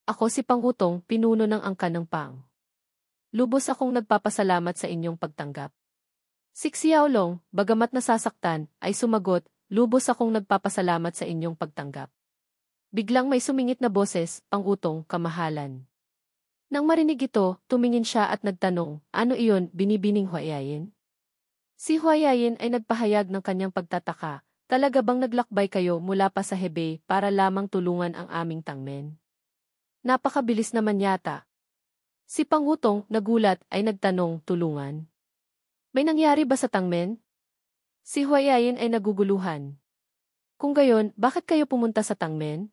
Ako si Pangutong, pinuno ng angkan ng Pang. Lubos akong nagpapasalamat sa inyong pagtanggap. Si Xiaolong, bagamat nasasaktan, ay sumagot, lubos akong nagpapasalamat sa inyong pagtanggap. Biglang may sumingit na boses, Pangutong, kamahalan. Nang marinig ito, tumingin siya at nagtanong, ano iyon, binibining Huayayin? Si Huayayin ay nagpahayag ng kanyang pagtataka, talaga bang naglakbay kayo mula pa sa Hebei para lamang tulungan ang aming tangmen? Napakabilis naman yata. Si Pangutong, nagulat, ay nagtanong, tulungan. May nangyari ba sa tangmen? Si Huayayin ay naguguluhan. Kung gayon, bakit kayo pumunta sa tangmen?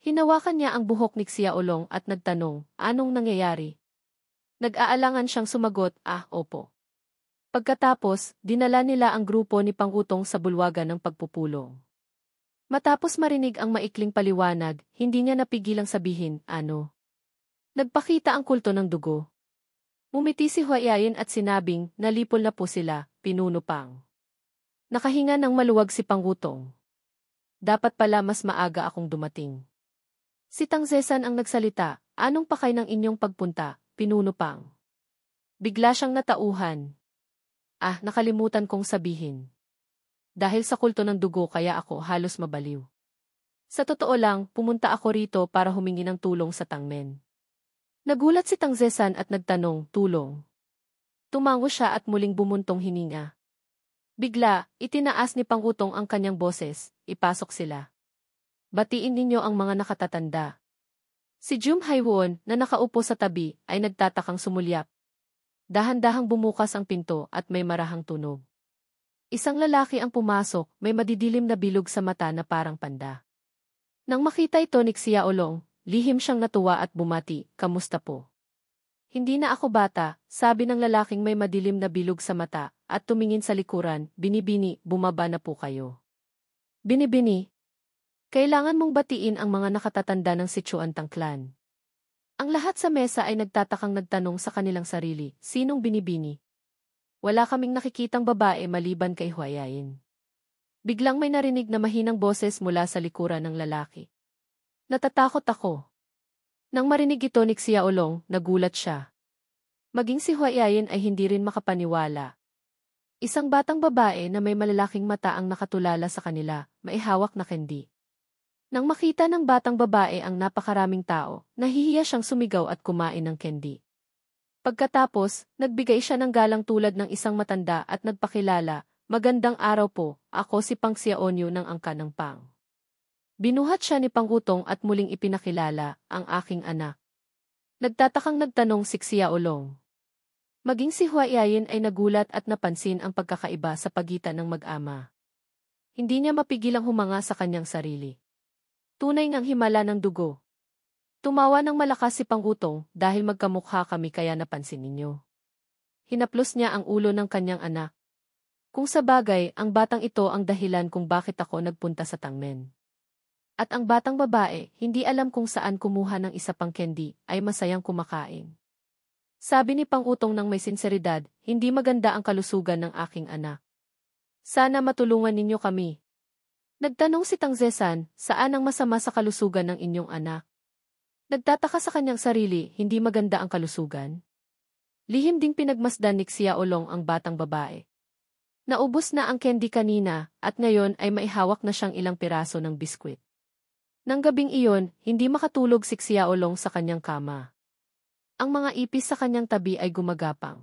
Hinawakan niya ang buhok ni Xiaolong at nagtanong, anong nangyayari? Nag-aalangan siyang sumagot, opo. Pagkatapos, dinala nila ang grupo ni Pangutong sa bulwagan ng pagpupulong. Matapos marinig ang maikling paliwanag, hindi niya napigilang sabihin, ano? Nagpakita ang kulto ng dugo. Mumiti si Huayayin at sinabing, nalipol na po sila, pinuno Pang. Nakahinga ng maluwag si Pangutong. Dapat pala mas maaga akong dumating. Si Tang Zesan ang nagsalita, anong pakay ng inyong pagpunta, pinuno Pang? Bigla siyang natauhan. Nakalimutan kong sabihin. Dahil sa kulto ng dugo kaya ako halos mabaliw. Sa totoo lang, pumunta ako rito para humingi ng tulong sa tangmen. Nagulat si Tang Zesan at nagtanong, tulong. Tumango siya at muling bumuntong hininga. Bigla, itinaas ni Pangutong ang kanyang boses, ipasok sila. Batiin ninyo ang mga nakatatanda. Si Jum Haiwon, na nakaupo sa tabi, ay nagtatakang sumulyap. Dahan-dahang bumukas ang pinto at may marahang tunog. Isang lalaki ang pumasok, may madidilim na bilog sa mata na parang panda. Nang makita ito ni Xiaolong, lihim siyang natuwa at bumati, kamusta po? Hindi na ako bata, sabi ng lalaking may madilim na bilog sa mata, at tumingin sa likuran, binibini, bumaba na po kayo. Binibini? Kailangan mong batiin ang mga nakatatanda ng Sichuan Clan. Ang lahat sa mesa ay nagtatakang nagtanong sa kanilang sarili, sinong binibini? Wala kaming nakikitang babae maliban kay Huayayin. Biglang may narinig na mahinang boses mula sa likuran ng lalaki. Natatakot ako. Nang marinig ito ni Xiaolong, nagulat siya. Maging si Huayayin ay hindi rin makapaniwala. Isang batang babae na may malalaking mata ang nakatulala sa kanila, maihawak na kendi. Nang makita ng batang babae ang napakaraming tao, nahihiya siyang sumigaw at kumain ng kendi. Pagkatapos, nagbigay siya ng galang tulad ng isang matanda at nagpakilala, magandang araw po, ako si Pang Xiaonyu ng angkan ng Pang. Binuhat siya ni Pangutong at muling ipinakilala, ang aking anak. Nagtatakang nagtanong si Xiaolong. Maging si Huayayin ay nagulat at napansin ang pagkakaiba sa pagitan ng mag-ama. Hindi niya mapigilang humanga sa kanyang sarili. Tunay ngang himala ng dugo. Tumawa ng malakas si Pangutong dahil magkamukha kami kaya napansin ninyo. Hinaplos niya ang ulo ng kanyang anak. Kung sa bagay, ang batang ito ang dahilan kung bakit ako nagpunta sa tangmen. At ang batang babae, hindi alam kung saan kumuha ng isa pang kendi, ay masayang kumakain. Sabi ni Pangutong ng may sinseridad, hindi maganda ang kalusugan ng aking anak. Sana matulungan ninyo kami. Nagtanong si Tang Zesan, saan ang masama sa kalusugan ng inyong anak? Nagtataka sa kanyang sarili, hindi maganda ang kalusugan. Lihim ding pinagmasdan ni Xiaolong ang batang babae. Naubos na ang candy kanina, at ngayon ay maihawak na siyang ilang piraso ng biskwit. Nang gabing iyon, hindi makatulog si Xiaolong sa kanyang kama. Ang mga ipis sa kanyang tabi ay gumagapang.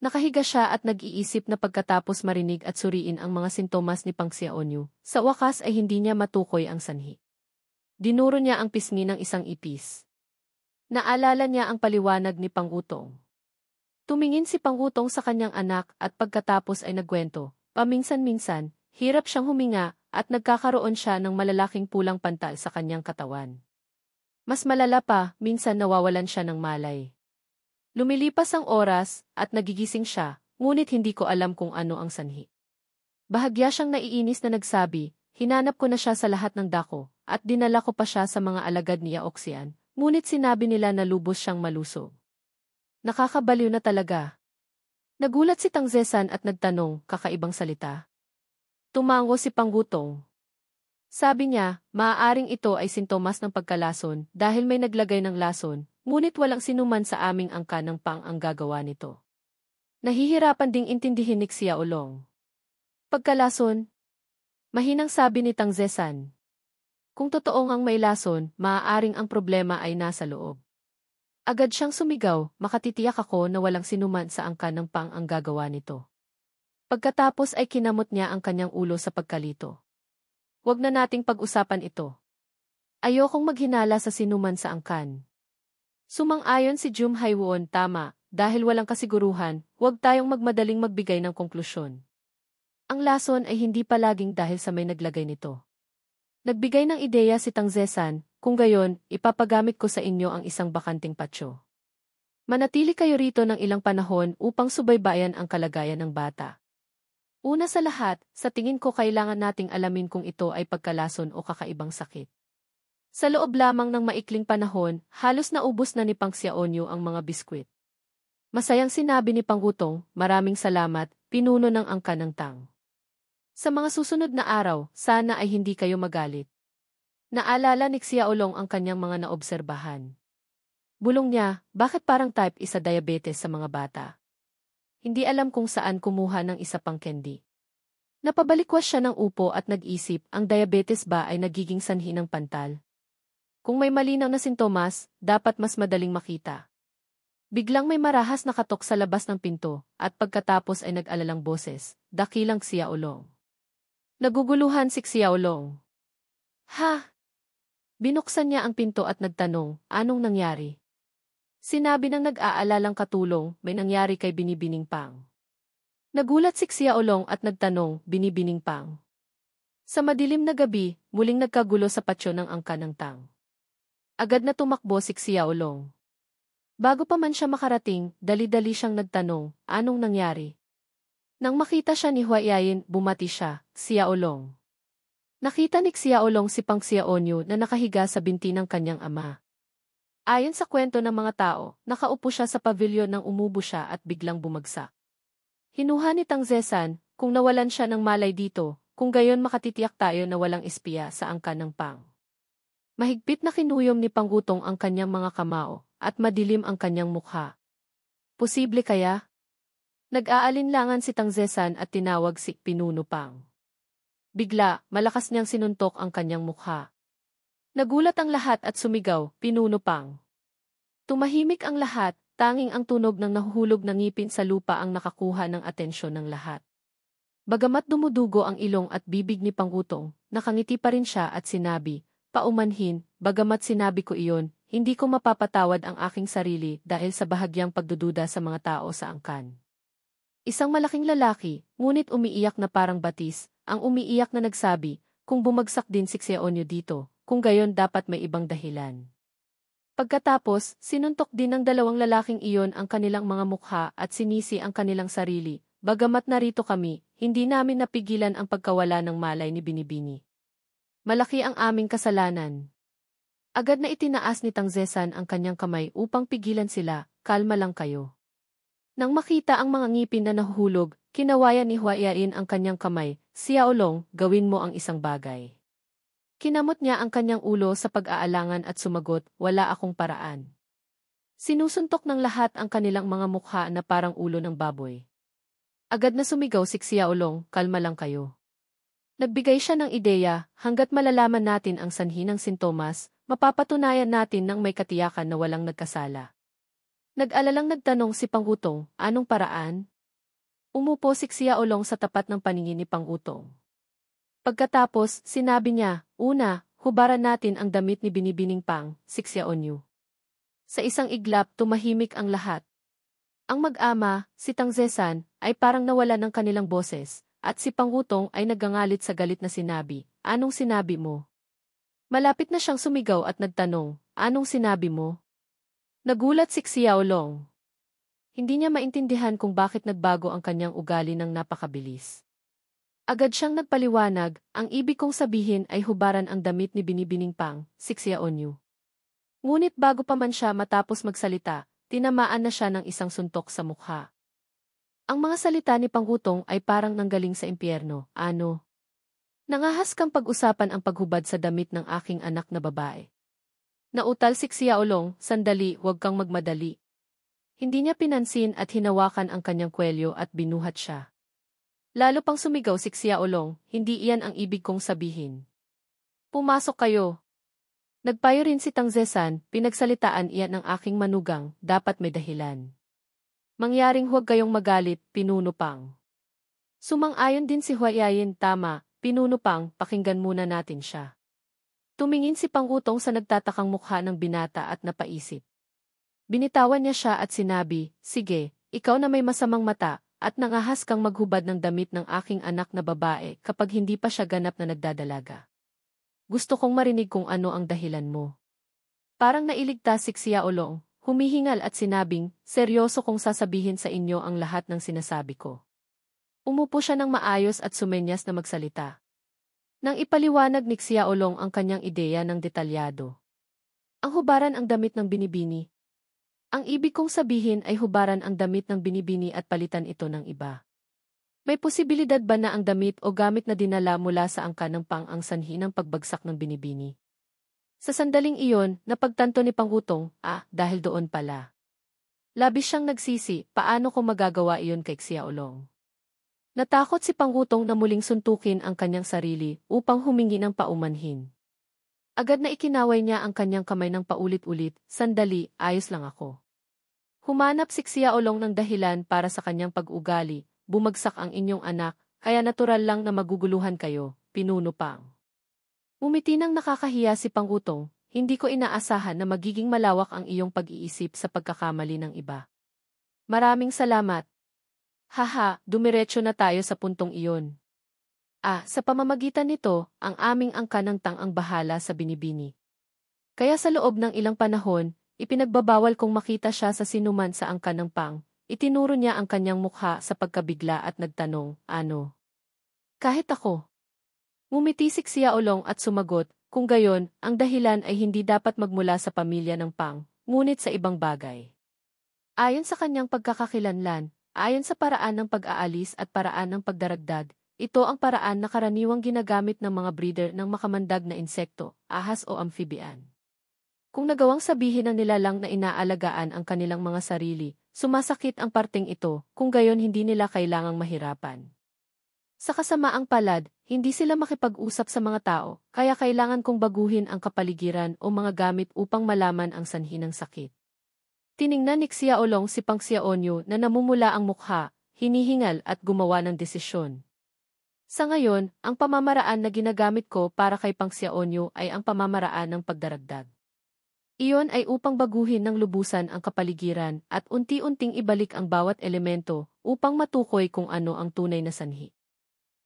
Nakahiga siya at nag-iisip na pagkatapos marinig at suriin ang mga sintomas ni Pang Xiaonyu, sa wakas ay hindi niya matukoy ang sanhi. Dinuro niya ang pisngi ng isang ipis. Naalala niya ang paliwanag ni Pangutong. Tumingin si Pangutong sa kanyang anak at pagkatapos ay nagkwento, paminsan-minsan, hirap siyang huminga at nagkakaroon siya ng malalaking pulang pantal sa kanyang katawan. Mas malala pa, minsan nawawalan siya ng malay. Lumilipas ang oras at nagigising siya, ngunit hindi ko alam kung ano ang sanhi. Bahagya siyang naiinis na nagsabi, hinanap ko na siya sa lahat ng dako, at dinala ko pa siya sa mga alagad ni Yaoxian, ngunit sinabi nila na lubos siyang malusog. Nakakabaliw na talaga. Nagulat si Tang Zesan at nagtanong, kakaibang salita. Tumango si Pangutong. Sabi niya, maaaring ito ay sintomas ng pagkalason dahil may naglagay ng lason, ngunit walang sinuman sa aming angka ng pang ang gagawa nito. Nahihirapan ding intindihin ni Xiaolong. Pagkalason? Mahinang sabi ni Tang Zesan. Kung totoong ang may lason, maaaring ang problema ay nasa loob. Agad siyang sumigaw, makatitiyak ako na walang sinuman sa angka ng pang ang gagawa nito. Pagkatapos ay kinamot niya ang kanyang ulo sa pagkalito. Huwag na nating pag-usapan ito. Ayokong maghinala sa sinuman sa angkan. Sumang-ayon si Jum Haiwon, tama, dahil walang kasiguruhan, huwag tayong magmadaling magbigay ng konklusyon. Ang lason ay hindi palaging dahil sa may naglagay nito. Nagbigay ng ideya si Tang Zesan, kung gayon, ipapagamit ko sa inyo ang isang bakanting patio. Manatili kayo rito ng ilang panahon upang subaybayan ang kalagayan ng bata. Una sa lahat, sa tingin ko kailangan nating alamin kung ito ay pagkalason o kakaibang sakit. Sa loob lamang ng maikling panahon, halos naubos na ni Pang Xiaonyu ang mga biskwit. Masayang sinabi ni Panggutong, maraming salamat, pinuno ng angka ng Tang. Sa mga susunod na araw, sana ay hindi kayo magalit. Naalala ni Xiaolong ang kanyang mga naobserbahan. Bulong niya, bakit parang type isa diabetes sa mga bata? Hindi alam kung saan kumuha ng isa pang candy. Napabalikwas siya ng upo at nag-isip, ang diabetes ba ay nagiging sanhi ng pantal? Kung may malinaw na sintomas, dapat mas madaling makita. Biglang may marahas na katok sa labas ng pinto, at pagkatapos ay nag-alalang boses, dakilang Xiaolong. Naguguluhan si Xiaolong. Ha? Binuksan niya ang pinto at nagtanong, anong nangyari? Sinabi ng nag-aalalang katulong, may nangyari kay Binibining Pang. Nagulat si Xiaolong at nagtanong, Binibining Pang. Sa madilim na gabi, muling nagkagulo sa patio ng angka ng Tang. Agad na tumakbo si Xiaolong. Bago pa man siya makarating, dali-dali siyang nagtanong, anong nangyari? Nang makita siya ni Huaiyin, bumati siya, Xiaolong. Nakita ni Xiaolong si Pang Xiaonyu na nakahiga sa binti ng kanyang ama. Ayon sa kwento ng mga tao, nakaupo siya sa pavilyon nang umubo siya at biglang bumagsak. Hinuha ni Tang Zesan, kung nawalan siya ng malay dito, kung gayon makatitiyak tayo na walang espiya sa angka ng Pang. Mahigpit na kinuyom ni Panggutong ang kanyang mga kamao, at madilim ang kanyang mukha. Posible kaya? Nag-aalinlangan si Tang Zesan at tinawag si Pinuno Pang. Bigla, malakas niyang sinuntok ang kanyang mukha. Nagulat ang lahat at sumigaw, Pinuno Pang. Tumahimik ang lahat, tanging ang tunog ng nahuhulog na ngipin sa lupa ang nakakuha ng atensyon ng lahat. Bagamat dumudugo ang ilong at bibig ni Panggutong, nakangiti pa rin siya at sinabi, paumanhin, bagamat sinabi ko iyon, hindi ko mapapatawad ang aking sarili dahil sa bahagyang pagdududa sa mga tao sa angkan. Isang malaking lalaki, ngunit umiiyak na parang batis, ang umiiyak na nagsabi, kung bumagsak din si Xiaonyu dito, kung gayon dapat may ibang dahilan. Pagkatapos, sinuntok din ng dalawang lalaking iyon ang kanilang mga mukha at sinisi ang kanilang sarili, bagamat narito kami, hindi namin napigilan ang pagkawala ng malay ni Binibini. Malaki ang aming kasalanan. Agad na itinaas ni Tang Zesan ang kanyang kamay upang pigilan sila, kalma lang kayo. Nang makita ang mga ngipin na nahuhulog, kinawayan ni Huaiyin ang kanyang kamay, Xiaolong, gawin mo ang isang bagay. Kinamot niya ang kanyang ulo sa pag-aalangan at sumagot, wala akong paraan. Sinusuntok ng lahat ang kanilang mga mukha na parang ulo ng baboy. Agad na sumigaw si Xiaolong, kalma lang kayo. Nagbigay siya ng ideya, hanggat malalaman natin ang sanhi ng sintomas, mapapatunayan natin nang may katiyakan na walang nagkasala. Nag-alalang nagtanong si Panggutong, anong paraan? Umupo si Xiaolong sa tapat ng paningin ni Panggutong. Pagkatapos, sinabi niya, una, hubaran natin ang damit ni Binibining Pang, si Xiaonyu. Sa isang iglap, tumahimik ang lahat. Ang mag-ama, si Tang Zesan, ay parang nawala ng kanilang boses, at si Panggutong ay nagangalit sa galit na sinabi, anong sinabi mo? Malapit na siyang sumigaw at nagtanong, anong sinabi mo? Nagulat si Xiaolong. Hindi niya maintindihan kung bakit nagbago ang kanyang ugali ng napakabilis. Agad siyang nagpaliwanag, ang ibig kong sabihin ay hubaran ang damit ni Binibining Pang, si Xiaonyu. Ngunit bago pa man siya matapos magsalita, tinamaan na siya ng isang suntok sa mukha. Ang mga salita ni Panggutong ay parang nanggaling sa impyerno, ano? Nangahas kang pag-usapan ang paghubad sa damit ng aking anak na babae. Nautalsik si Yaolong, sandali, huwag kang magmadali. Hindi niya pinansin at hinawakan ang kanyang kwelyo at binuhat siya. Lalo pang sumigaw si Yaolong, hindi iyan ang ibig kong sabihin. Pumasok kayo. Nagpayo rin si Tang Zesan, pinagsalitaan iyan ng aking manugang, dapat may dahilan. Mangyaring huwag kayong magalit, Pinuno Pang. Sumang-ayon din si Huayayin, tama, Pinuno Pang, pakinggan muna natin siya. Tumingin si Pangutong sa nagtatakang mukha ng binata at napaisip. Binitawan niya siya at sinabi, sige, ikaw na may masamang mata, at nangahas kang maghubad ng damit ng aking anak na babae kapag hindi pa siya ganap na nagdadalaga. Gusto kong marinig kung ano ang dahilan mo. Parang nailigtas si Yaolong, humihingal at sinabing, seryoso kong sasabihin sa inyo ang lahat ng sinasabi ko. Umupo siya ng maayos at sumenyas na magsalita. Nang ipaliwanag ni Yaolong ang kanyang ideya ng detalyado. Ang hubaran ang damit ng binibini. Ang ibig kong sabihin ay hubaran ang damit ng binibini at palitan ito ng iba. May posibilidad ba na ang damit o gamit na dinala mula sa angka ng Pang ang sanhi ng pagbagsak ng binibini? Sa sandaling iyon, napagtanto ni Pangutong, dahil doon pala. Labis siyang nagsisi, paano ko magagawa iyon kay Yaolong? Natakot si Pangutong na muling suntukin ang kanyang sarili upang humingi ng paumanhin. Agad na ikinaway niya ang kanyang kamay ng paulit-ulit, sandali, ayos lang ako. Humanap si Yaolong ng dahilan para sa kanyang pag-ugali, bumagsak ang inyong anak, kaya natural lang na maguguluhan kayo, Pinuno Pang. Umiti nang nakakahiya si Pangutong, hindi ko inaasahan na magiging malawak ang iyong pag-iisip sa pagkakamali ng iba. Maraming salamat. Haha, dumiretso na tayo sa puntong iyon. Sa pamamagitan nito, ang aming angka ng Tang ang bahala sa binibini. Kaya sa loob ng ilang panahon, ipinagbabawal kong makita siya sa sinuman sa angka ng Pang. Itinuro niya ang kanyang mukha sa pagkabigla at nagtanong, ano? Kahit ako. Ngumiti si Yaolong at sumagot, kung gayon, ang dahilan ay hindi dapat magmula sa pamilya ng Pang, ngunit sa ibang bagay. Ayon sa kanyang pagkakakilanlan, ayon sa paraan ng pag-aalis at paraan ng pagdaragdag, ito ang paraan na karaniwang ginagamit ng mga breeder ng makamandag na insekto, ahas o amphibian. Kung nagawang sabihin ng nilalang na inaalagaan ang kanilang mga sarili, sumasakit ang parteng ito, kung gayon hindi nila kailangang mahirapan. Sa kasamaang palad, hindi sila makipag-usap sa mga tao, kaya kailangan kong baguhin ang kapaligiran o mga gamit upang malaman ang sanhi ng sakit. Tiningnan ni Yaolong si Pang Xiaonyu na namumula ang mukha, hinihingal at gumawa ng desisyon. Sa ngayon, ang pamamaraan na ginagamit ko para kay Pang Xiaonyu ay ang pamamaraan ng pagdaragdag. Iyon ay upang baguhin ng lubusan ang kapaligiran at unti-unting ibalik ang bawat elemento upang matukoy kung ano ang tunay na sanhi.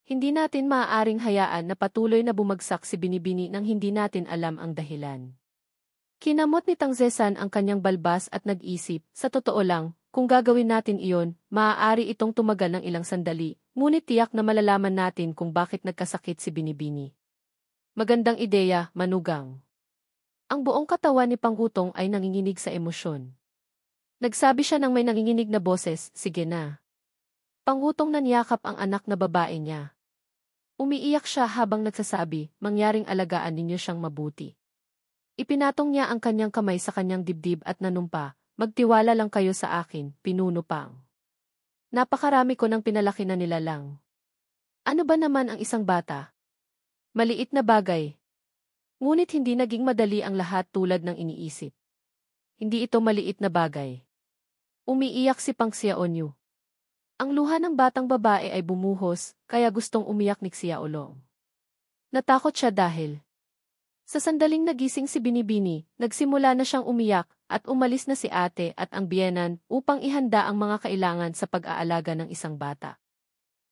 Hindi natin maaaring hayaan na patuloy na bumagsak si binibini nang hindi natin alam ang dahilan. Kinamot ni Tang Zesan ang kanyang balbas at nag-isip, sa totoo lang, kung gagawin natin iyon, maaari itong tumagal ng ilang sandali, ngunit tiyak na malalaman natin kung bakit nagkasakit si binibini. Magandang ideya, manugang. Ang buong katawan ni Pangutong ay nanginginig sa emosyon. Nagsabi siya ng may nanginginig na boses, sige na. Pangutong naniyakap ang anak na babae niya. Umiiyak siya habang nagsasabi, mangyaring alagaan ninyo siyang mabuti. Ipinatong niya ang kanyang kamay sa kanyang dibdib at nanumpa, magtiwala lang kayo sa akin, Pinuno Pang. Napakarami ko ng pinalaki na nilalang. Ano ba naman ang isang bata? Maliit na bagay. Ngunit hindi naging madali ang lahat tulad ng iniisip. Hindi ito maliit na bagay. Umiiyak si Pang Xiaonyu. Ang luha ng batang babae ay bumuhos, kaya gustong umiyak ni Yaolong. Natakot siya dahil sa sandaling nagising si Binibini, nagsimula na siyang umiyak at umalis na si ate at ang biyenan upang ihanda ang mga kailangan sa pag-aalaga ng isang bata.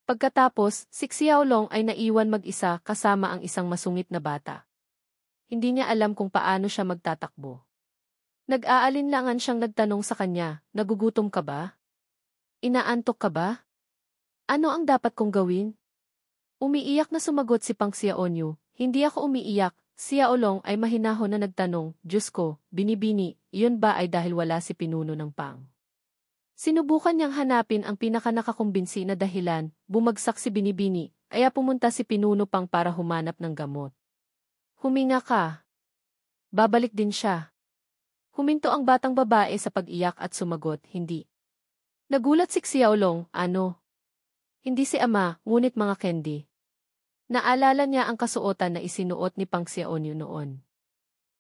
Pagkatapos, si Yaolong ay naiwan mag-isa kasama ang isang masungit na bata. Hindi niya alam kung paano siya magtatakbo. Nag-aalinlangan siyang nagtanong sa kanya, nagugutom ka ba? Inaantok ka ba? Ano ang dapat kong gawin? Umiiyak na sumagot si Pang Xiaonyu, hindi ako umiiyak. Yaolong ay mahinahon na nagtanong, Diyos ko, Binibini, iyon ba ay dahil wala si Pinuno ng Pang? Sinubukan niyang hanapin ang pinakanakakumbinsi na dahilan, bumagsak si Binibini, kaya pumunta si Pinuno Pang para humanap ng gamot. Huminga ka. Babalik din siya. Huminto ang batang babae sa pag-iyak at sumagot, hindi. Nagulat si Xiaolong, ano? Hindi si ama, ngunit mga candy. Naalala niya ang kasuotan na isinuot ni Pang Xiaonyu noon.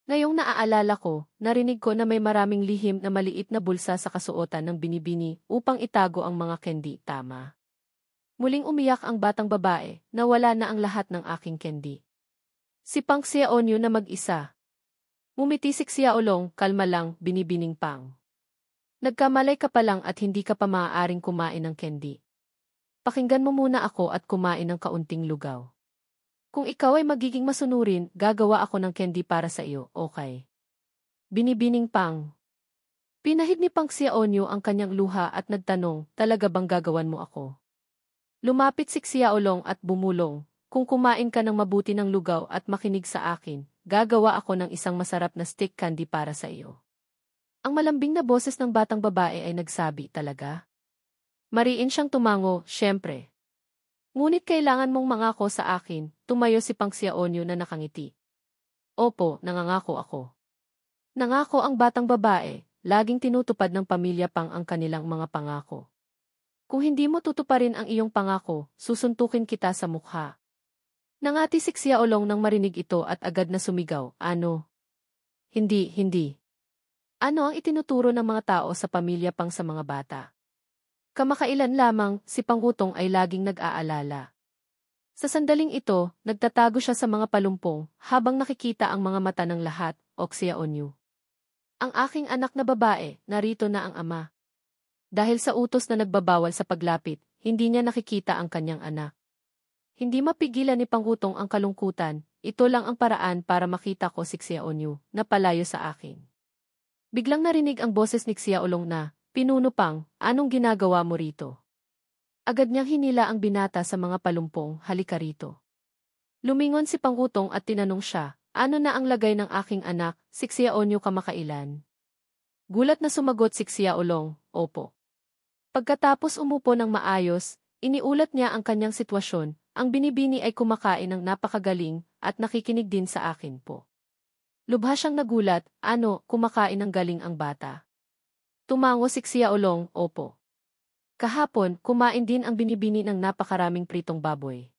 Ngayong naaalala ko, narinig ko na may maraming lihim na maliit na bulsa sa kasuotan ng Binibini upang itago ang mga candy, tama. Muling umiyak ang batang babae, na wala na ang lahat ng aking candy. Si Pang Xiaonyu na mag-isa. Ngumiti si Xiaolong, kalma lang, Binibining Pang. Nagkamalay ka pa lang at hindi ka pa maaaring kumain ng candy. Pakinggan mo muna ako at kumain ng kaunting lugaw. Kung ikaw ay magiging masunurin, gagawa ako ng candy para sa iyo, okay? Binibining Pang. Pinahid ni Pang Xiaonyu ang kanyang luha at nagtanong, talaga bang gagawan mo ako? Lumapit si Xiaolong at bumulong, kung kumain ka ng mabuti ng lugaw at makinig sa akin, gagawa ako ng isang masarap na stick candy para sa iyo. Ang malambing na boses ng batang babae ay nagsabi, talaga? Mariin siyang tumango, syempre. Ngunit kailangan mong mangako sa akin, tumayo si Pang Xiaonyu na nakangiti. Opo, nangangako ako. Nangako ang batang babae, laging tinutupad ng pamilya Pang ang kanilang mga pangako. Kung hindi mo tutuparin ang iyong pangako, susuntukin kita sa mukha. Nangati si Xiaolong nang marinig ito at agad na sumigaw, ano? Hindi. Ano ang itinuturo ng mga tao sa pamilya Pang sa mga bata? Kamakailan lamang, si Panggutong ay laging nag-aalala. Sa sandaling ito, nagtatago siya sa mga palumpong, habang nakikita ang mga mata ng lahat, o Xiaonyu. Ang aking anak na babae, narito na ang ama. Dahil sa utos na nagbabawal sa paglapit, hindi niya nakikita ang kanyang anak. Hindi mapigilan ni Panggutong ang kalungkutan, ito lang ang paraan para makita ko si Xiaonyu, na palayo sa akin. Biglang narinig ang boses ni Xiaolong na, Pinuno Pang, anong ginagawa mo rito? Agad niyang hinila ang binata sa mga palumpong, halika rito. Lumingon si Panggutong at tinanong siya, ano na ang lagay ng aking anak, si Xiaonyu kamakailan? Gulat na sumagot si Xiaolong, opo. Pagkatapos umupo ng maayos, iniulat niya ang kanyang sitwasyon, ang Binibini ay kumakain ng napakagaling at nakikinig din sa akin po. Lubha siyang nagulat, ano, kumakain ng galing ang bata? Tumango si Xiaolong, opo. Kahapon, kumain din ang Binibini ng napakaraming pritong baboy.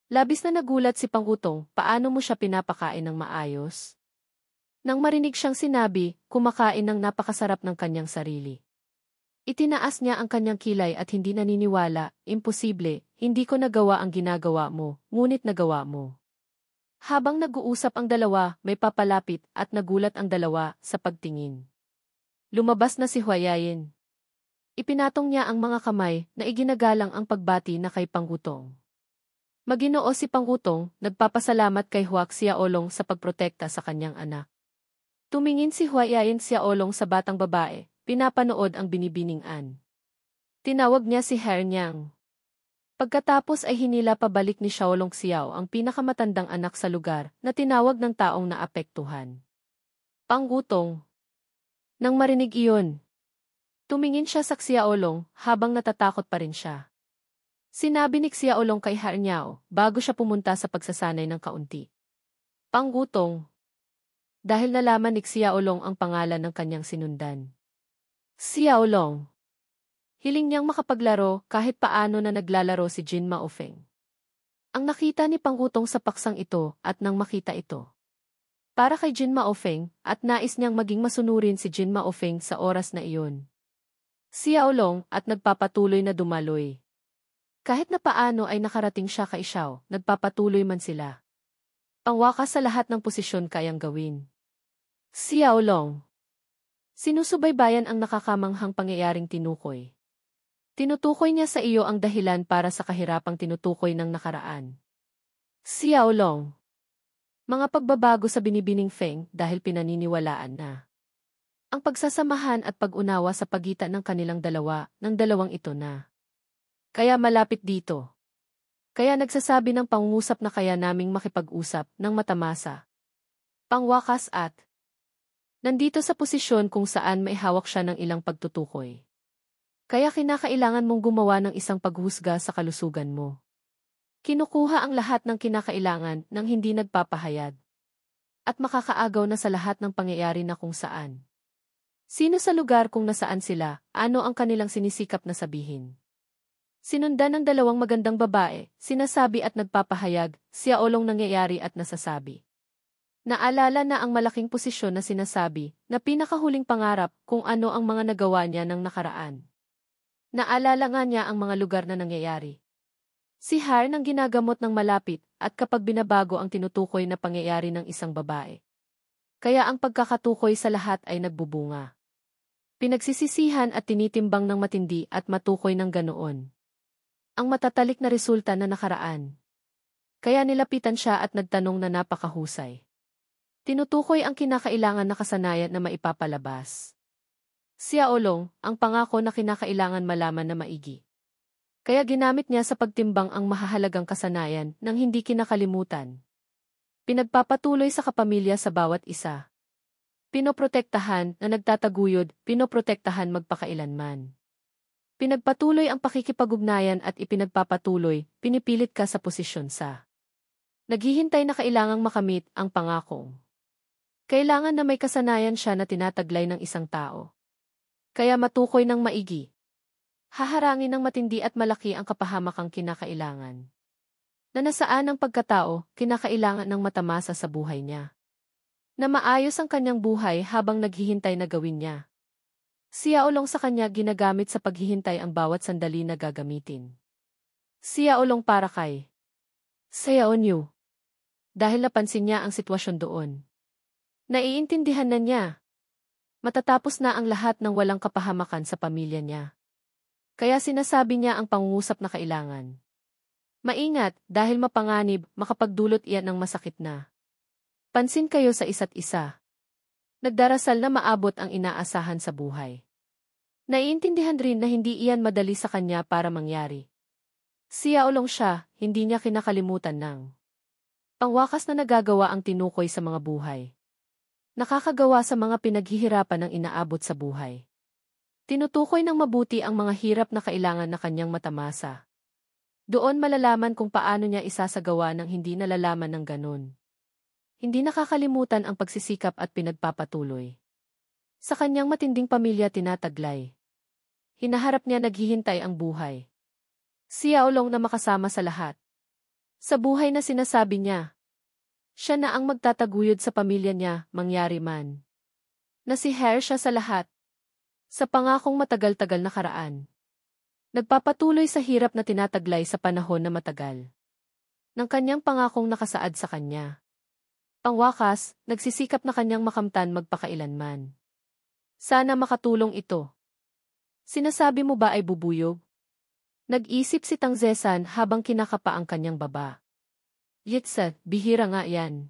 Labis na nagulat si Panggutong, paano mo siya pinapakain ng maayos? Nang marinig siyang sinabi, kumakain ng napakasarap ng kanyang sarili. Itinaas niya ang kanyang kilay at hindi naniniwala, imposible, hindi ko nagawa ang ginagawa mo, ngunit nagawa mo. Habang nag-uusap ang dalawa, may papalapit at nagulat ang dalawa sa pagtingin. Lumabas na si Huayayin. Ipinatong niya ang mga kamay na iginagalang ang pagbati na kay Panggutong. Maginoo si Panggutong, nagpapasalamat kay Huak Xiaolong sa pagprotekta sa kanyang anak. Tumingin si Huayayin Xiaolong sa batang babae, pinapanood ang Binibining An. Tinawag niya si Hernyang. Pagkatapos ay hinila pabalik ni Xiaolong Xiao ang pinakamatandang anak sa lugar na tinawag ng taong naapektuhan. Panggutong. Nang marinig iyon, tumingin siya sa Xiaolong habang natatakot pa rin siya. Sinabi ni Xiaolong kay Hernyao bago siya pumunta sa pagsasanay ng kaunti. Panggutong. Dahil nalaman ni Xiaolong ang pangalan ng kanyang sinundan. Xiaolong. Hiling niyang makapaglaro kahit paano na naglalaro si Jin Maofeng. Ang nakita ni Panggutong sa paksang ito at nang makita ito. Para kay Jin Maofeng at nais niyang maging masunurin si Jin Maofeng sa oras na iyon. Xiaolong at nagpapatuloy na dumaloy. Kahit na paano ay nakarating siya kay Xiao, nagpapatuloy man sila. Pangwakas sa lahat ng posisyon kayang gawin. Xiaolong. Sinusubaybayan ang nakakamanghang pangyayaring tinukoy. Tinutukoy niya sa iyo ang dahilan para sa kahirapang tinutukoy ng nakaraan. Xiaolong. Mga pagbabago sa Binibining Feng dahil pinaniniwalaan na. Ang pagsasamahan at pag-unawa sa pagitan ng kanilang dalawa, ng dalawang ito na. Kaya malapit dito. Kaya nagsasabi ng pangungusap na kaya naming makipag-usap ng matamasa. Pangwakas at nandito sa posisyon kung saan may hawak siya ng ilang pagtutukoy. Kaya kinakailangan mong gumawa ng isang paghusga sa kalusugan mo. Kinukuha ang lahat ng kinakailangan nang hindi nagpapahayag. At makakaagaw na sa lahat ng pangyayari na kung saan. Sino sa lugar kung nasaan sila, ano ang kanilang sinisikap na sabihin. Sinundan ng dalawang magandang babae, sinasabi at nagpapahayag, siya olong nangyayari at nasasabi. Naalala na ang malaking posisyon na sinasabi, na pinakahuling pangarap kung ano ang mga nagawa niya ng nakaraan. Naalala nga niya ang mga lugar na nangyayari. Si Har nang ginagamot ng malapit at kapag binabago ang tinutukoy na pangyayari ng isang babae. Kaya ang pagkakatukoy sa lahat ay nagbubunga. Pinagsisisihan at tinitimbang ng matindi at matukoy ng ganoon. Ang matatalik na resulta na nakaraan. Kaya nilapitan siya at nagtanong na napakahusay. Tinutukoy ang kinakailangan na kasanayan na maipapalabas. Siya olong, ang pangako na kinakailangan malaman na maigi. Kaya ginamit niya sa pagtimbang ang mahahalagang kasanayan nang hindi kinakalimutan. Pinagpapatuloy sa kapamilya sa bawat isa. Pinoprotektahan na nagtataguyod, pinoprotektahan magpakailanman. Pinagpatuloy ang pakikipag-ugnayan at ipinagpapatuloy, pinipilit ka sa posisyon sa. Naghihintay na kailangang makamit ang pangakong. Kailangan na may kasanayan siya na tinataglay ng isang tao. Kaya matukoy ng maigi. Haharangin ng matindi at malaki ang kapahamakang kinakailangan. Na nasaan ang pagkatao, kinakailangan ng matamasa sa buhay niya. Na maayos ang kanyang buhay habang naghihintay na gawin niya. Siya olong sa kanya ginagamit sa paghihintay ang bawat sandali na gagamitin. Siya olong para kay. Saya onyo. Dahil napansin niya ang sitwasyon doon. Naiintindihan na niya. Matatapos na ang lahat ng walang kapahamakan sa pamilya niya. Kaya sinasabi niya ang pangungusap na kailangan. Maingat, dahil mapanganib, makapagdulot iyan ng masakit na. Pansin kayo sa isa't isa. Nagdarasal na maabot ang inaasahan sa buhay. Naiintindihan rin na hindi iyan madali sa kanya para mangyari. Siya olong siya, hindi niya kinakalimutan ng pangwakas na nagagawa ang tinukoy sa mga buhay. Nakakagawa sa mga pinaghihirapan ng inaabot sa buhay. Tinutukoy ng mabuti ang mga hirap na kailangan na kanyang matamasa. Doon malalaman kung paano niya isasagawa ng hindi nalalaman ng ganun. Hindi nakakalimutan ang pagsisikap at pinagpapatuloy. Sa kanyang matinding pamilya tinataglay. Hinaharap niya naghihintay ang buhay. Siya olong na makasama sa lahat. Sa buhay na sinasabi niya. Siya na ang magtataguyod sa pamilya niya, mangyari man. Na si Har siya sa lahat. Sa pangakong matagal-tagal na karaan. Nagpapatuloy sa hirap na tinataglay sa panahon na matagal. Ng kanyang pangakong nakasaad sa kanya. Pangwakas, nagsisikap na kanyang makamtan magpakailanman. Sana makatulong ito. Sinasabi mo ba ay bubuyog? Nag-isip si Tang Zesan habang kinakapa ang kanyang baba. Yitsa, bihira nga yan.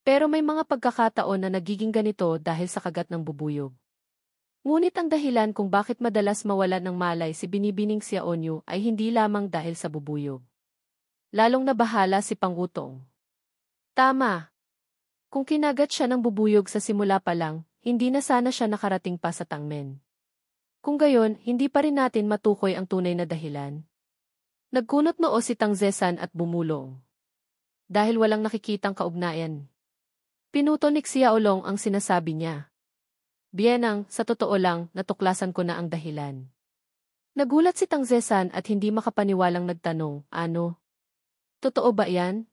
Pero may mga pagkakataon na nagiging ganito dahil sa kagat ng bubuyog. Ngunit ang dahilan kung bakit madalas mawalan ng malay si Binibining Xiaonyu ay hindi lamang dahil sa bubuyog. Lalong nabahala si Pangutong. Tama. Kung kinagat siya ng bubuyog sa simula pa lang, hindi na sana siya nakarating pa sa tangmen. Kung gayon, hindi pa rin natin matukoy ang tunay na dahilan. Nagkunot noo si Tang Zesan at bumulong. Dahil walang nakikitang kaugnayan. Pinuto ni Xiaolong ang sinasabi niya. Bienang, sa totoo lang, natuklasan ko na ang dahilan. Nagulat si Tang Zesan at hindi makapaniwalang nagtanong, ano? Totoo ba yan?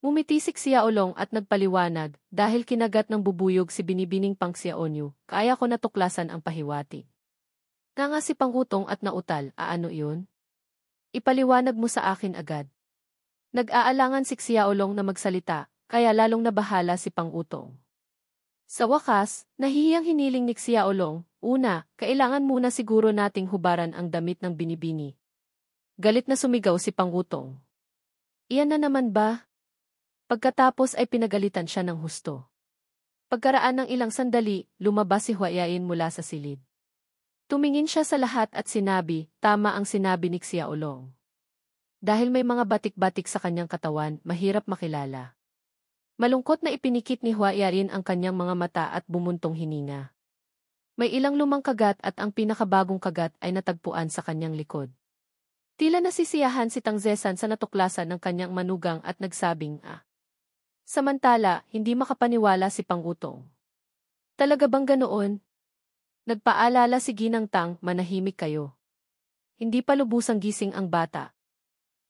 Mumitisik si Xiaolong at nagpaliwanag, dahil kinagat ng bubuyog si Binibining Pang Xiaonyu, kaya ko natuklasan ang pahiwatig. Nga si Pangutong at nautal, ano yun? Ipaliwanag mo sa akin agad. Nag-aalangan si Xiaolong na magsalita, kaya lalong nabahala si Pangutong. Sa wakas, nahihiyang hiniling ni Xiaolong, una, kailangan muna siguro nating hubaran ang damit ng Binibini. Galit na sumigaw si Pangutong. Iyan na naman ba? Pagkatapos ay pinagalitan siya ng husto. Pagkaraan ng ilang sandali, lumabas si Huayain mula sa silid. Tumingin siya sa lahat at sinabi, tama ang sinabi ni Xiaolong. Dahil may mga batik-batik sa kanyang katawan, mahirap makilala. Malungkot na ipinikit ni Huayain ang kanyang mga mata at bumuntong hininga. May ilang lumang kagat at ang pinakabagong kagat ay natagpuan sa kanyang likod. Tila nasisiyahan si Tang Zesan sa natuklasan ng kanyang manugang at nagsabing, ah. Samantala, hindi makapaniwala si Pangutong. Talaga bang ganoon? Nagpaalala si Ginang Tang, manahimik kayo. Hindi pa lubusang gising ang bata.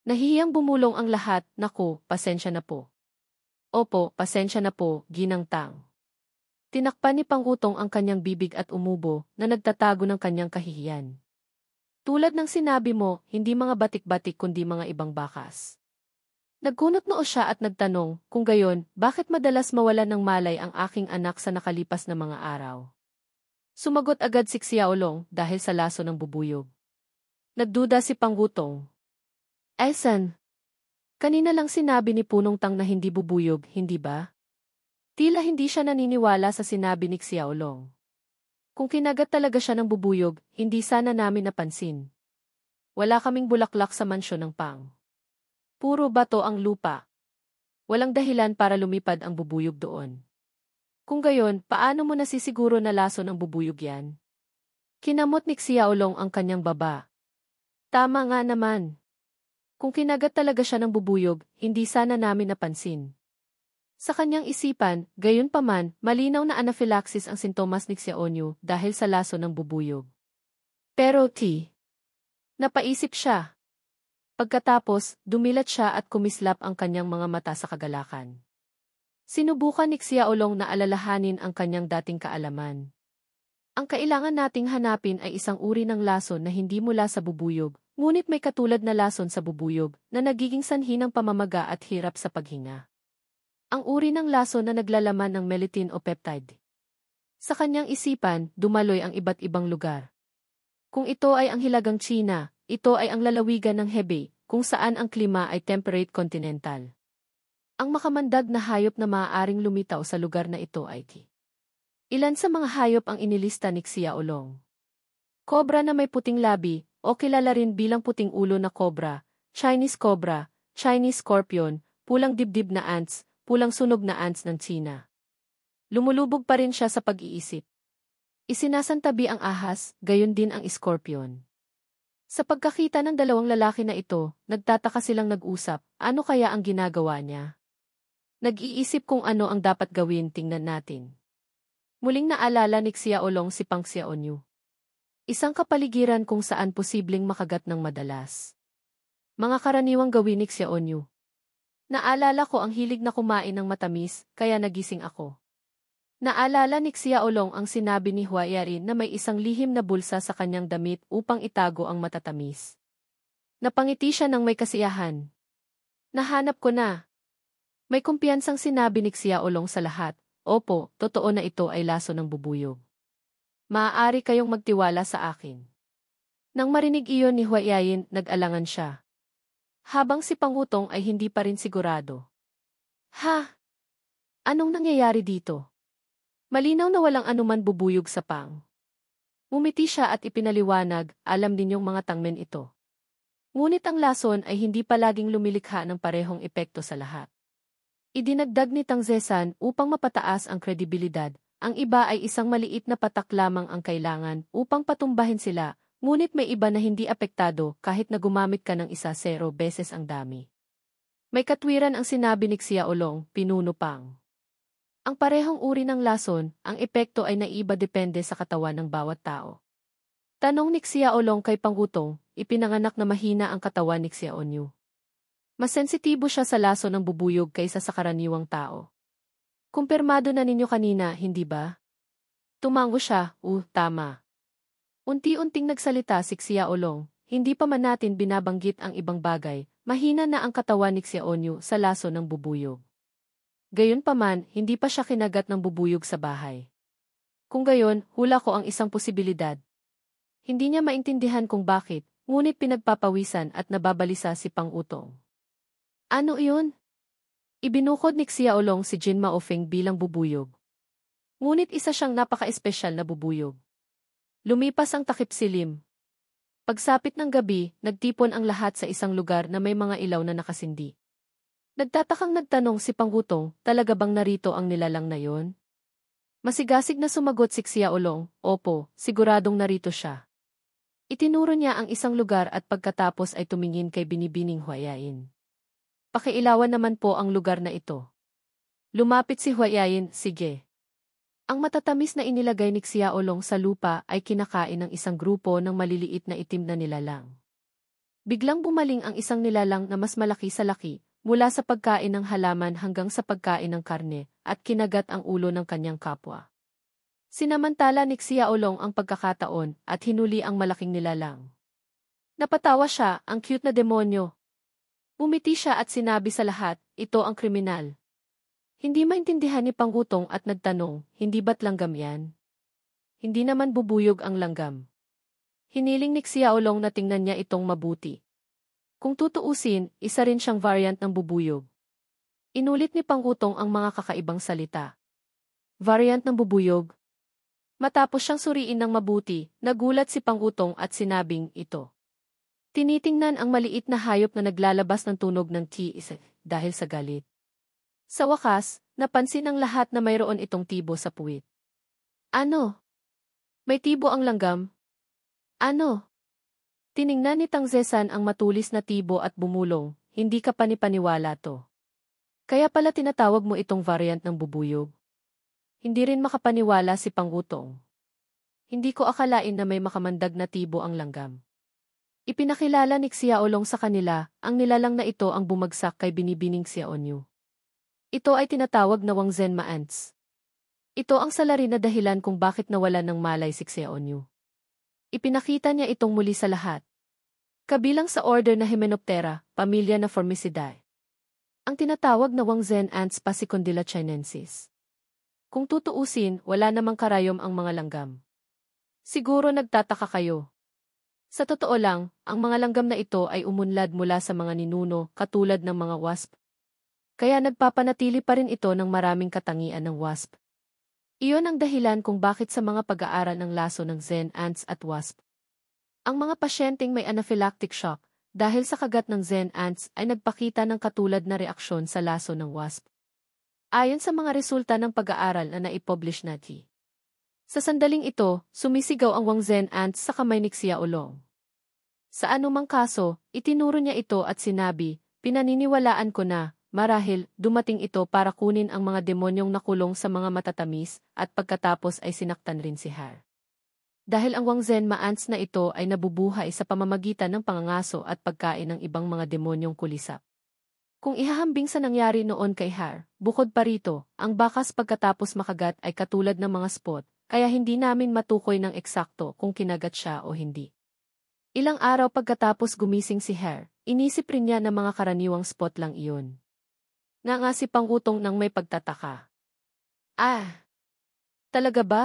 Nahihiyang bumulong ang lahat, naku, pasensya na po. Opo, pasensya na po, Ginang Tang. Tinakpan ni Pangutong ang kanyang bibig at umubo na nagtatago ng kanyang kahihiyan. Tulad ng sinabi mo, hindi mga batik-batik kundi mga ibang bakas. Nagkunot noo siya at nagtanong, kung gayon, bakit madalas mawalan ng malay ang aking anak sa nakalipas na mga araw? Sumagot agad si Xiaolong dahil sa laso ng bubuyog. Nagduda si Pangutong. San? Kanina lang sinabi ni Punong Tang na hindi bubuyog, hindi ba? Tila hindi siya naniniwala sa sinabi ni Xiaolong. Kung kinagat talaga siya ng bubuyog, hindi sana namin napansin. Wala kaming bulaklak sa mansyon ng Pang. Puro bato ang lupa. Walang dahilan para lumipad ang bubuyog doon. Kung gayon, paano mo nasisiguro na lason ang bubuyog yan? Kinamot ni Xiaolong ang kanyang baba. Tama nga naman. Kung kinagat talaga siya ng bubuyog, hindi sana namin napansin. Sa kanyang isipan, gayon paman, malinaw na anaphylaxis ang sintomas ni Xiaonyu dahil sa laso ng bubuyog. Pero napaisip siya. Pagkatapos, dumilat siya at kumislap ang kanyang mga mata sa kagalakan. Sinubukan ni Xiaolong na alalahanin ang kanyang dating kaalaman. Ang kailangan nating hanapin ay isang uri ng lason na hindi mula sa bubuyog, ngunit may katulad na lason sa bubuyog na nagiging sanhi ng pamamaga at hirap sa paghinga. Ang uri ng lason na naglalaman ng melittin o peptide. Sa kanyang isipan, dumaloy ang iba't ibang lugar. Kung ito ay ang Hilagang China, ito ay ang lalawigan ng Hebei, kung saan ang klima ay temperate continental. Ang makamandag na hayop na maaaring lumitaw sa lugar na ito ay ilan sa mga hayop ang inilista ni Xiaolong. Cobra na may puting labi, o kilala rin bilang puting ulo na cobra, Chinese scorpion, pulang dibdib na ants, pulang sunog na ants ng China. Lumulubog pa rin siya sa pag-iisip. Isinasantabi ang ahas, gayon din ang scorpion. Sa pagkakita ng dalawang lalaki na ito, nagtataka silang nag-usap, ano kaya ang ginagawa niya? Nag-iisip kung ano ang dapat gawin, tingnan natin. Muling naalala ni Xiaolong si Pang Xiaonyu. Isang kapaligiran kung saan posibleng makagat ng madalas. Mga karaniwang gawin ni Xiaonyu. Naalala ko ang hilig na kumain ng matamis, kaya nagising ako. Naalala ni Xiaolong ang sinabi ni Hua Yarin na may isang lihim na bulsa sa kanyang damit upang itago ang matatamis. Napangiti siya ng may kasiyahan. Nahanap ko na. May kumpiyansang sinabi ni Xiaolong sa lahat, opo, totoo na ito ay laso ng bubuyog. Maaari kayong magtiwala sa akin. Nang marinig iyon ni Hua Yarin, nag-alangan siya. Habang si Pangutong ay hindi pa rin sigurado. Ha? Anong nangyayari dito? Malinaw na walang anuman bubuyog sa Pang. Ngumiti siya at ipinaliwanag, alam ninyong mga tangmen ito. Ngunit ang lason ay hindi palaging lumilikha ng parehong epekto sa lahat. Idinagdag ni Tang Zesan upang mapataas ang kredibilidad, ang iba ay isang maliit na patak lamang ang kailangan upang patumbahin sila, ngunit may iba na hindi apektado kahit na gumamit ka ng 10 beses ang dami. May katwiran ang sinabi ni Xiaolong, pinuno Pang. Ang parehong uri ng lason, ang epekto ay naiba depende sa katawan ng bawat tao. Tanong ni Xiaolong kay Pangutong, ipinanganak na mahina ang katawan ni Xiaonyu. Mas sensitibo siya sa laso ng bubuyog kaysa sa karaniwang tao. Kumpirmado na ninyo kanina, hindi ba? Tumango siya, tama. Unti-unting nagsalita si Xiaolong, hindi pa man natin binabanggit ang ibang bagay, mahina na ang katawan ni Xiaonyu sa laso ng bubuyog. Gayunpaman, hindi pa siya kinagat ng bubuyog sa bahay. Kung gayon, hula ko ang isang posibilidad. Hindi niya maintindihan kung bakit, ngunit pinagpapawisan at nababalisa si Pangutong. Ano iyon? Ibinukod ni Xiaolong si Jin Maofeng bilang bubuyog. Ngunit isa siyang napaka-espesyal na bubuyog. Lumipas ang takip silim. Pagsapit ng gabi, nagtipon ang lahat sa isang lugar na may mga ilaw na nakasindi. Nagtatakang nagtanong si Pangutong, talaga bang narito ang nilalang na yon? Masigasig na sumagot si Xiaolong, opo, siguradong narito siya. Itinuro niya ang isang lugar at pagkatapos ay tumingin kay Binibining Huayain. Pakiilawan naman po ang lugar na ito. Lumapit si Huayain, sige. Ang matatamis na inilagay ni Xiaolong sa lupa ay kinakain ng isang grupo ng maliliit na itim na nilalang. Biglang bumaling ang isang nilalang na mas malaki sa laki, mula sa pagkain ng halaman hanggang sa pagkain ng karne, at kinagat ang ulo ng kanyang kapwa. Sinamantala ni Xiaolong ang pagkakataon at hinuli ang malaking nilalang. Napatawa siya, ang cute na demonyo. Bumiti siya at sinabi sa lahat, ito ang kriminal. Hindi maintindihan ni Panggutong at nagtanong, hindi ba't langgam yan? Hindi naman bubuyog ang langgam. Hiniling ni Xiaolong na tingnan niya itong mabuti. Kung tutuusin, isa rin siyang variant ng bubuyog. Inulit ni Panggutong ang mga kakaibang salita. Variant ng bubuyog? Matapos siyang suriin ng mabuti, nagulat si Panggutong at sinabing ito. Tinitingnan ang maliit na hayop na naglalabas ng tunog ng tiis dahil sa galit. Sa wakas, napansin ng lahat na mayroon itong tibo sa puwit. Ano? May tibo ang langgam? Ano? Tiningnan ni Tang Zesan ang matulis na tibo at bumulong, hindi ka panipaniwala to. Kaya pala tinatawag mo itong variant ng bubuyog. Hindi rin makapaniwala si Panggutong. Hindi ko akalain na may makamandag na tibo ang langgam. Ipinakilala ni Xiaolong sa kanila, ang nilalang na ito ang bumagsak kay Binibining Xiaonyu. Ito ay tinatawag na Wang Zhen Maants. Ito ang salarin na dahilan kung bakit nawalan ng malay si Xiaonyu. Ipinakita niya itong muli sa lahat. Kabilang sa order na Hymenoptera, pamilya na Formicidae. Ang tinatawag na Wang Zhen ants Pasicondila chinensis. Kung tutuusin, wala namang karayom ang mga langgam. Siguro nagtataka kayo. Sa totoo lang, ang mga langgam na ito ay umunlad mula sa mga ninuno katulad ng mga wasp. Kaya nagpapanatili pa rin ito ng maraming katangian ng wasp. Iyon ang dahilan kung bakit sa mga pag-aaral ng laso ng Zhen ants at wasp. Ang mga pasyenteng may anaphylactic shock dahil sa kagat ng Zhen ants ay nagpakita ng katulad na reaksyon sa laso ng wasp. Ayon sa mga resulta ng pag-aaral na naipublish na T. Sa sandaling ito, sumisigaw ang Wang Zhen ants sa kamay ni Xiaolong. Sa anumang kaso, itinuro niya ito at sinabi, pinaniniwalaan ko na, marahil, dumating ito para kunin ang mga demonyong nakulong sa mga matatamis, at pagkatapos ay sinaktan rin si Har. Dahil ang Wang Zhen Maants na ito ay nabubuhay sa pamamagitan ng pangangaso at pagkain ng ibang mga demonyong kulisap. Kung ihahambing sa nangyari noon kay Har, bukod pa rito, ang bakas pagkatapos makagat ay katulad ng mga spot, kaya hindi namin matukoy ng eksakto kung kinagat siya o hindi. Ilang araw pagkatapos gumising si Har, inisip rin niya na mga karaniwang spot lang iyon. Nga si Panggutong nang may pagtataka. Talaga ba?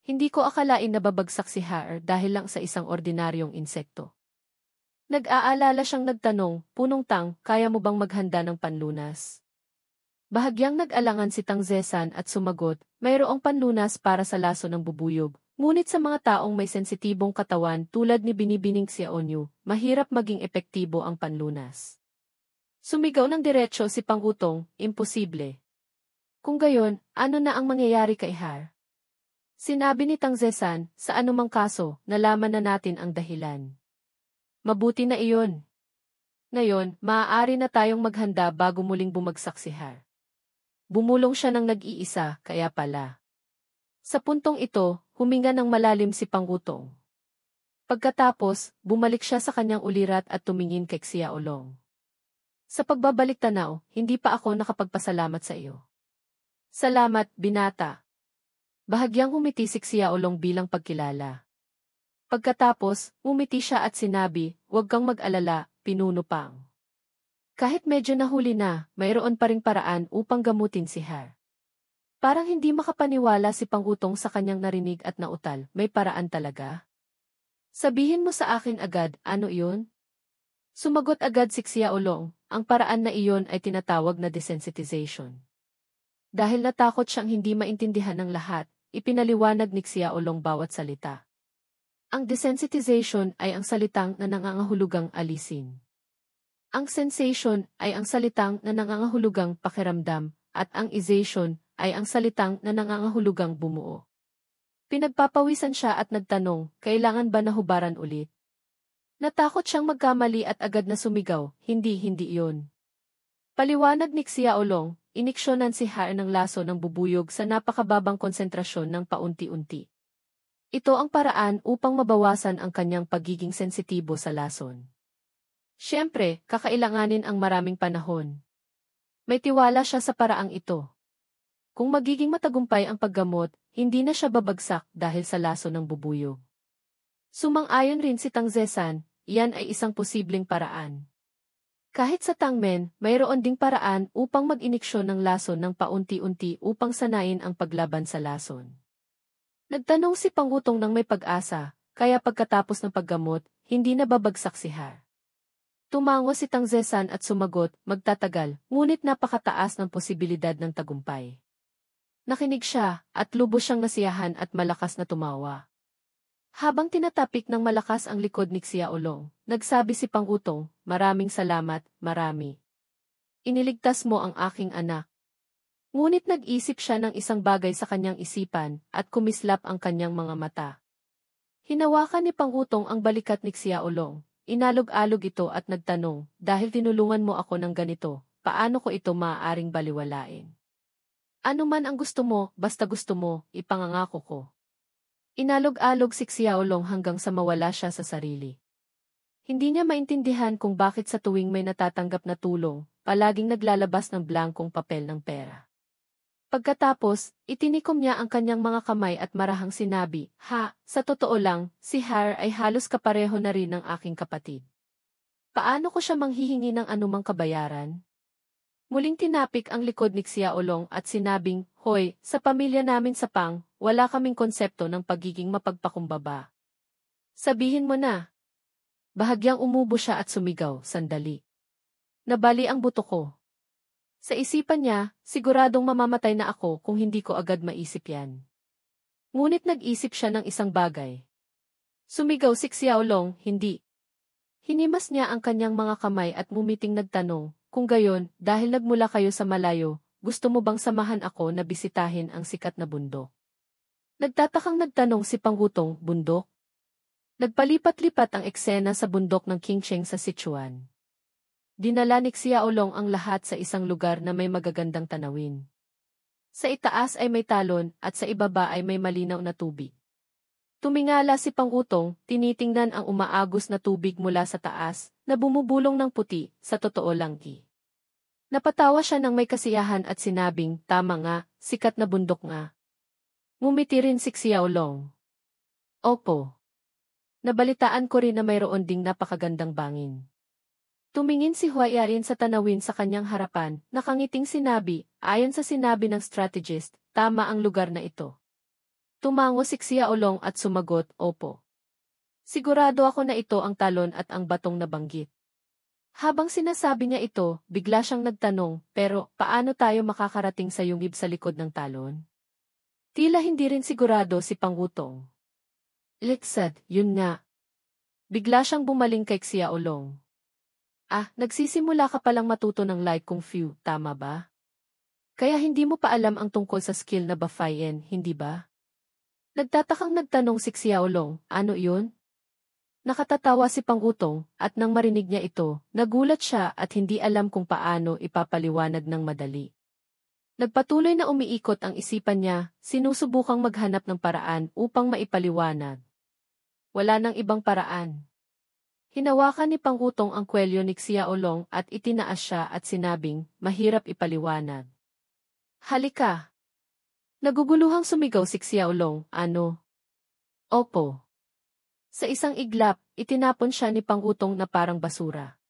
Hindi ko akalain na babagsak si Har dahil lang sa isang ordinaryong insekto. Nag-aalala siyang nagtanong, Punong Tang, kaya mo bang maghanda ng panlunas? Bahagyang nag-alangan si Tang Zesan at sumagot, mayroong panlunas para sa laso ng bubuyog. Ngunit sa mga taong may sensitibong katawan tulad ni Binibining Xiaonyu, mahirap maging epektibo ang panlunas. Sumigaw ng diretsyo si Panggutong, imposible. Kung gayon, ano na ang mangyayari kay Har? Sinabi ni Tang Zesan, sa anumang kaso, nalaman na natin ang dahilan. Mabuti na iyon. Ngayon, maaari na tayong maghanda bago muling bumagsak si Har. Bumulong siya ng nag-iisa, kaya pala. Sa puntong ito, huminga ng malalim si Panggutong. Pagkatapos, bumalik siya sa kanyang ulirat at tumingin kay Xiaolong. Sa pagbabalik tanaw, hindi pa ako nakapagpasalamat sa iyo. Salamat, binata. Bahagyang humiti si Xiaolong bilang pagkilala. Pagkatapos, umiti siya at sinabi, huwag kang mag-alala, Pinuno Pang. Kahit medyo nahuli na, mayroon pa ring paraan upang gamutin si Har. Parang hindi makapaniwala si Panggutong sa kanyang narinig at nautal, may paraan talaga? Sabihin mo sa akin agad, ano iyon? Sumagot agad si Xiaolong, ang paraan na iyon ay tinatawag na desensitization. Dahil natakot siyang hindi maintindihan ng lahat, ipinaliwanag ni Xiaolong bawat salita. Ang desensitization ay ang salitang na nangangahulugang alisin. Ang sensation ay ang salitang na nangangahulugang pakiramdam, at ang ization ay ang salitang na nangangahulugang bumuo. Pinagpapawisan siya at nagtanong, kailangan ba nahubaran ulit? Natakot siyang magkamali at agad na sumigaw, hindi iyon. Paliwanag ni Xiaolong, iniksyonan si Har ng laso ng bubuyog sa napakababang konsentrasyon ng paunti-unti. Ito ang paraan upang mabawasan ang kanyang pagiging sensitibo sa lason. Siyempre, kakailanganin ang maraming panahon. May tiwala siya sa paraang ito. Kung magiging matagumpay ang paggamot, hindi na siya babagsak dahil sa laso ng bubuyog. Sumang-ayon rin si Tang Zesan, iyan ay isang posibleng paraan. Kahit sa Tangmen, mayroon ding paraan upang mag-iniksyon ng lason ng paunti-unti upang sanayin ang paglaban sa lason. Nagtanong si Pangutong ng may pag-asa, kaya pagkatapos ng paggamot, hindi na babagsak si Har. Tumango si Tang Zesan at sumagot, magtatagal, ngunit napakataas ng posibilidad ng tagumpay. Nakinig siya, at lubos siyang nasiyahan at malakas na tumawa. Habang tinatapik ng malakas ang likod ni Xiaolong, nagsabi si Pangutong, maraming salamat, marami. Iniligtas mo ang aking anak. Ngunit nag-isip siya ng isang bagay sa kanyang isipan, at kumislap ang kanyang mga mata. Hinawakan ni Pangutong ang balikat ni Xiaolong, inalog-alog ito at nagtanong, dahil tinulungan mo ako ng ganito, paano ko ito maaaring baliwalain? Ano man ang gusto mo, basta gusto mo, ipangangako ko. Inalog-alog si Xiaolong hanggang sa mawala siya sa sarili. Hindi niya maintindihan kung bakit sa tuwing may natatanggap na tulong, palaging naglalabas ng blankong papel ng pera. Pagkatapos, itinikom niya ang kanyang mga kamay at marahang sinabi, sa totoo lang, si Har ay halos kapareho na rin ng aking kapatid. Paano ko siya manghihingi ng anumang kabayaran? Muling tinapik ang likod ni Xiaolong at sinabing, hoy, sa pamilya namin sa Pang, wala kaming konsepto ng pagiging mapagpakumbaba. Sabihin mo na. Bahagyang umubo siya at sumigaw, sandali. Nabali ang buto ko. Sa isipan niya, siguradong mamamatay na ako kung hindi ko agad maisip yan. Ngunit nag-isip siya ng isang bagay. Sumigaw si Xiaolong, hindi. Hinimas niya ang kanyang mga kamay at mumiting nagtanong, kung gayon, dahil nagmula kayo sa malayo, gusto mo bang samahan ako na bisitahin ang sikat na bundok? Nagtatakang nagtanong si Pangutong, bundok? Nagpalipat-lipat ang eksena sa bundok ng Qingcheng sa Sichuan. Dinala ni Xiaolong ang lahat sa isang lugar na may magagandang tanawin. Sa itaas ay may talon at sa ibaba ay may malinaw na tubig. Tumingala si Pangutong, tinitingnan ang umaagos na tubig mula sa taas, na bumubulong ng puti, sa totoo lang Napatawa siya ng may kasiyahan at sinabing, tama nga, sikat na bundok nga. Ngumiti rin si Xiaolong. Opo. Nabalitaan ko rin na mayroon ding napakagandang bangin. Tumingin si Huaiyin sa tanawin sa kanyang harapan, nakangiting sinabi, ayon sa sinabi ng strategist, tama ang lugar na ito. Tumango si Xiaolong at sumagot, opo. Sigurado ako na ito ang talon at ang batong nabanggit. Habang sinasabi niya ito, bigla siyang nagtanong, pero paano tayo makakarating sa yungib sa likod ng talon? Tila hindi rin sigurado si Pangutong. Litsad, yun nga. Bigla siyang bumaling kay Xiaolong. Nagsisimula ka palang matuto ng light kung Fu, tama ba? Kaya hindi mo pa alam ang tungkol sa skill na Bafayen, hindi ba? Nagtatakang nagtanong si Xiaolong, ano iyon? Nakatatawa si Pangutong, at nang marinig niya ito, nagulat siya at hindi alam kung paano ipapaliwanag ng madali. Nagpatuloy na umiikot ang isipan niya, sinusubukang maghanap ng paraan upang maipaliwanag. Wala nang ibang paraan. Hinawakan ni Pangutong ang kwelyo ni Xiaolong at itinaas siya at sinabing, mahirap ipaliwanag. Halika! Naguguluhang sumigaw si Xiaolong, ano? Opo. Sa isang iglap, itinapon siya ni Pangutong na parang basura.